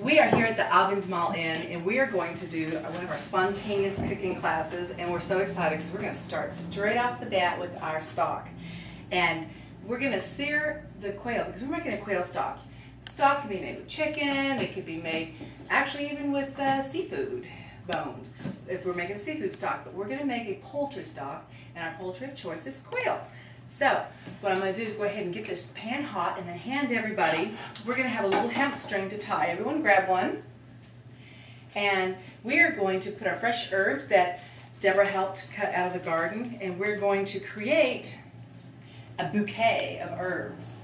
We are here at the Abendmahl Inn, and we are going to do one of our spontaneous cooking classes, and we're so excited because we're going to start straight off the bat with our stock. And we're going to sear the quail because we're making a quail stock. Stock can be made with chicken, it could be made actually even with seafood bones if we're making a seafood stock, but we're going to make a poultry stock, and our poultry of choice is quail. So what I'm going to do is go ahead and get this pan hot and then hand everybody. We're going to have a little hemp string to tie. Everyone grab one. And we are going to put our fresh herbs that Deborah helped cut out of the garden, and we're going to create a bouquet of herbs.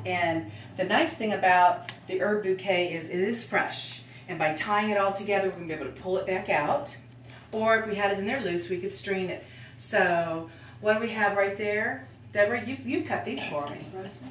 And the nice thing about the herb bouquet is it is fresh. And by tying it all together, we're going to be able to pull it back out. Or if we had it in there loose, we could strain it. So what do we have right there? Deborah, you cut these for me.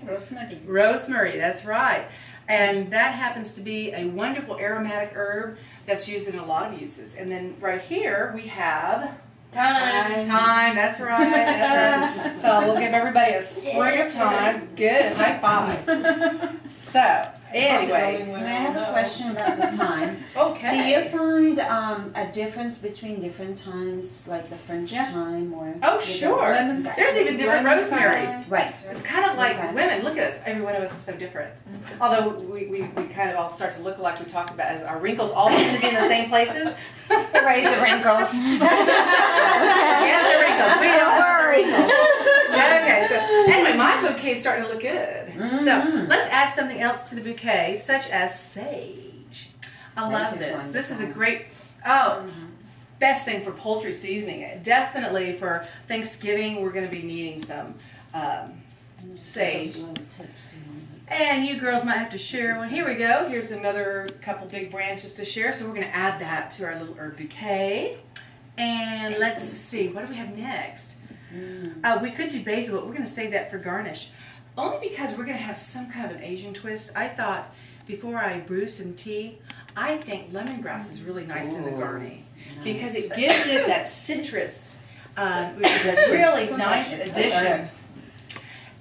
Rosemary. Rosemary, that's right. And that happens to be a wonderful aromatic herb that's used in a lot of uses. And then right here we have Thyme. thyme. That's right. That's right. So we'll give everybody a sprig of thyme. Good. High five. So anyway, I have a question about the thyme. okay. Do you find a difference between different thymes, like the French Yeah. thyme or? Oh sure. Lemon thyme. There's even different Lemon rosemary. thyme. Right. It's kind of like Okay. women. Look at us. Every one of us is so different. Although we kind of all start to look like we talked about as our wrinkles all seem to be in the same places. Erase the wrinkles. Yeah, the wrinkles. We don't worry. Okay, so anyway, my bouquet is starting to look good. So let's add something else to the bouquet, such as sage. I Sage love is this. This is a wonderful. great, best thing for poultry seasoning. Definitely for Thanksgiving, we're going to be needing some sage. And you girls might have to share one. Here we go. Here's another couple big branches to share. So we're going to add that to our little herb bouquet. And let's see, what do we have next? We could do basil, but we're going to save that for garnish. Only because we're going to have some kind of an Asian twist. I thought before I brew some tea, I think lemongrass is really nice in the garni because it gives it that citrus, which is a really nice addition.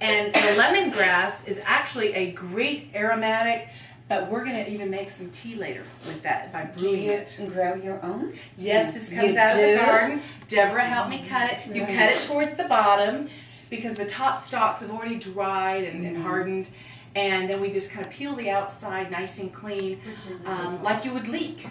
And the lemongrass is actually a great aromatic, but we're going to even make some tea later with that by Do brewing you it. grow your own? Yes, this comes You out of the do? garden. Deborah helped me cut it. You Right. cut it towards the bottom because the top stalks have already dried and hardened. And then we just kind of peel the outside nice and clean, like you would leek.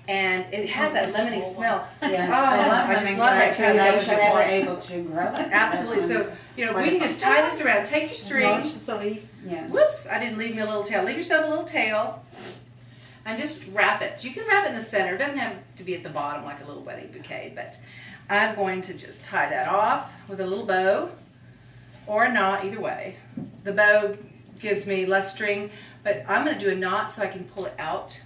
And it has that lemony smell. Yes, Oh, I I just lemongrass, love that kind and of I was lemongrass. never able to grow it. Absolutely. That So, sounds we can just tie this around. Take your string. Just a leaf. Yeah. Whoops, I didn't leave me a little tail. Leave yourself a little tail. And just wrap it. You can wrap it in the center. It doesn't have to be at the bottom like a little wedding bouquet, but I'm going to just tie that off with a little bow or a knot, either way. The bow gives me less string, but I'm going to do a knot so I can pull it out.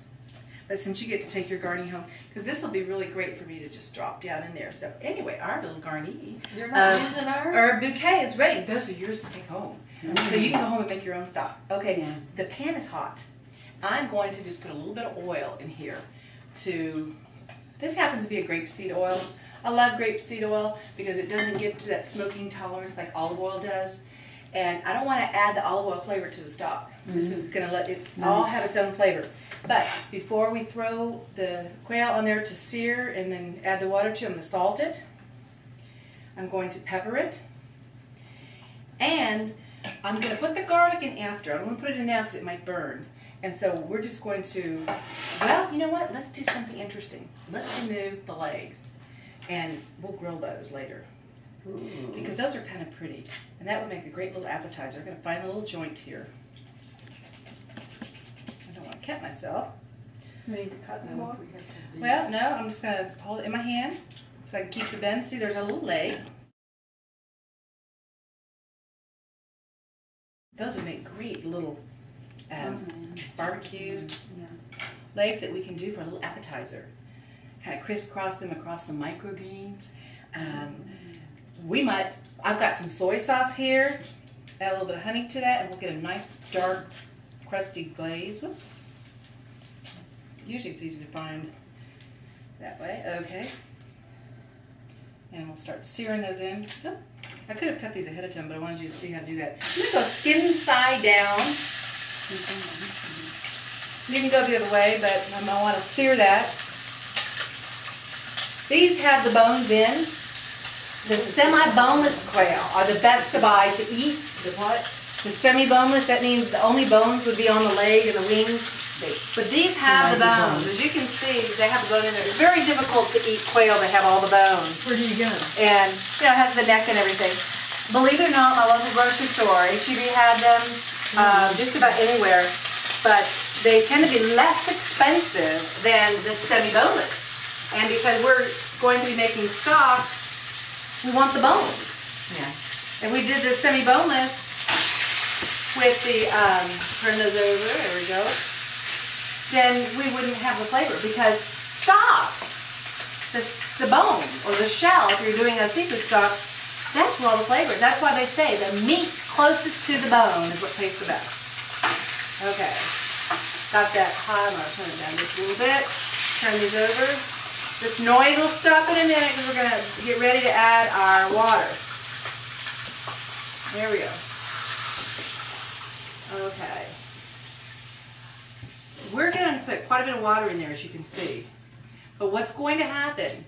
But since you get to take your garni home, because this will be really great for me to just drop down in there. So anyway, our little garni You're not using ours? herb bouquet is ready. Those are yours to take home. So you can go home and make your own stock. Okay, Yeah. the pan is hot. I'm going to just put a little bit of oil in here this happens to be a grapeseed oil. I love grapeseed oil because it doesn't get to that smoking tolerance like olive oil does. And I don't want to add the olive oil flavor to the stock. This is going to let it all have its own flavor. But before we throw the quail on there to sear and then add the water to, I'm going to salt it. I'm going to pepper it. And I'm going to put the garlic in after. I don't want to put it in now because it might burn. And so we're just going to, well, you know what? Let's do something interesting. Let's remove the legs. And we'll grill those later. Because those are kind of pretty. And that would make a great little appetizer. I'm going to find a little joint here. I don't want to cut myself. We need to cut more. Well, no, I'm just going to hold it in my hand so I can keep the bend. See, there's a little leg. Those would make great little barbecue legs that we can do for a little appetizer. Kind of crisscross them across some microgreens. I've got some soy sauce here. Add a little bit of honey to that and we'll get a nice dark crusty glaze. Whoops. Usually it's easy to find that way. Okay. And we'll start searing those in. Oh, I could have cut these ahead of time, but I wanted you to see how to do that. I'm going to go skin side down. You can go the other way, but I want to sear that. These have the bones in. The semi-boneless quail are the best to buy to eat. The what? The semi-boneless, that means the only bones would be on the leg and the wings. But these have the bones. As you can see, they have the bone in there. It's very difficult to eat quail that have all the bones. Where do you get them? And, it has the neck and everything. Believe it or not, my local grocery store, HEB had them just about anywhere. But they tend to be less expensive than the semi-boneless. And because we're going to be making stock, we want the bones. Yeah. And we did the semi-boneless with the, turn those over, there we go. Then we wouldn't have the flavor because stock, the bone or the shell, if you're doing a seafood stock, that's where all the flavor is. That's why they say the meat closest to the bone is what tastes the best. Okay, got that high. I'm gonna turn it down just a little bit. Turn these over. This noise will stop in a minute because we're gonna get ready to add our water. There we go. Okay. We're going to put quite a bit of water in there, as you can see. But what's going to happen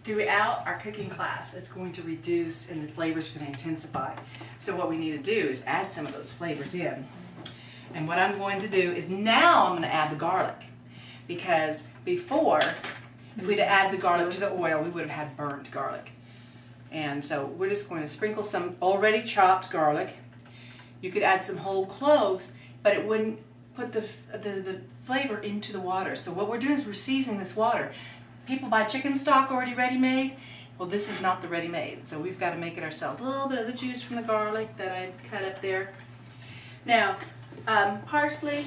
throughout our cooking class, it's going to reduce and the flavors are going to intensify. So what we need to do is add some of those flavors in. And what I'm going to do is now I'm going to add the garlic. Because before, if we'd have added the garlic to the oil, we would have had burnt garlic. And so we're just going to sprinkle some already chopped garlic. You could add some whole cloves, but it wouldn't put the flavor into the water. So what we're doing is we're seasoning this water. People buy chicken stock already ready-made. Well, this is not the ready-made, so we've got to make it ourselves. A little bit of the juice from the garlic that I cut up there. Now, parsley,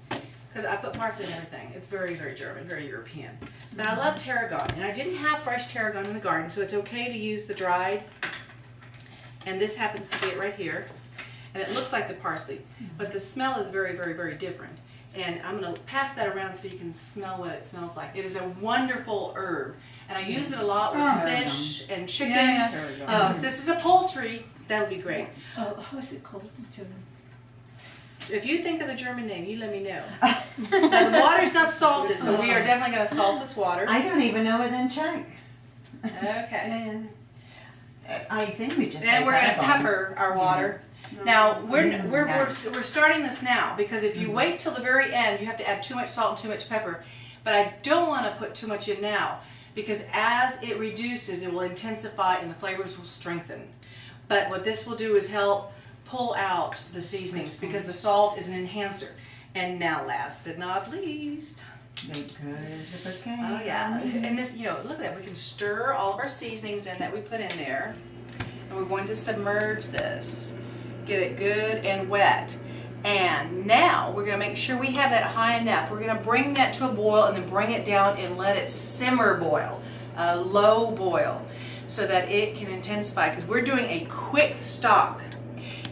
because I put parsley in everything. It's very, very German, very European. But I love tarragon, and I didn't have fresh tarragon in the garden, so it's okay to use the dried. And this happens to be it right here. And it looks like the parsley, but the smell is very, very, very different. And I'm going to pass that around so you can smell what it smells like. It is a wonderful herb, and I use it a lot with fish and chicken. And since this is a poultry, that'll be great. How is it called? If you think of the German name, you let me know. Now, the water's not salted, so we are definitely going to salt this water. I don't even know it in Czech. Okay. I think we just. And we're going to pepper. pepper our water. Now, we're starting this now because if you wait till the very end, you have to add too much salt and too much pepper. But I don't want to put too much in now because as it reduces, it will intensify and the flavors will strengthen. But what this will do is help pull out the seasonings because the salt is an enhancer. And now, last but not least, Make good as a bouquet. oh yeah, and this, look at that. We can stir all of our seasonings in that we put in there, and we're going to submerge this. Get it good and wet. And now we're going to make sure we have that high enough. We're going to bring that to a boil and then bring it down and let it simmer boil, a low boil, so that it can intensify because we're doing a quick stock.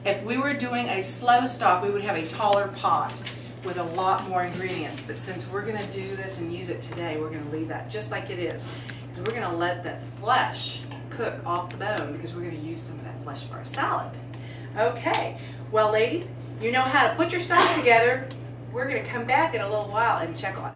If we were doing a slow stock, we would have a taller pot with a lot more ingredients. But since we're going to do this and use it today, we're going to leave that just like it is. Because we're going to let that flesh cook off the bone because we're going to use some of that flesh for our salad. Okay, well ladies, you know how to put your stock together. We're going to come back in a little while and check on it.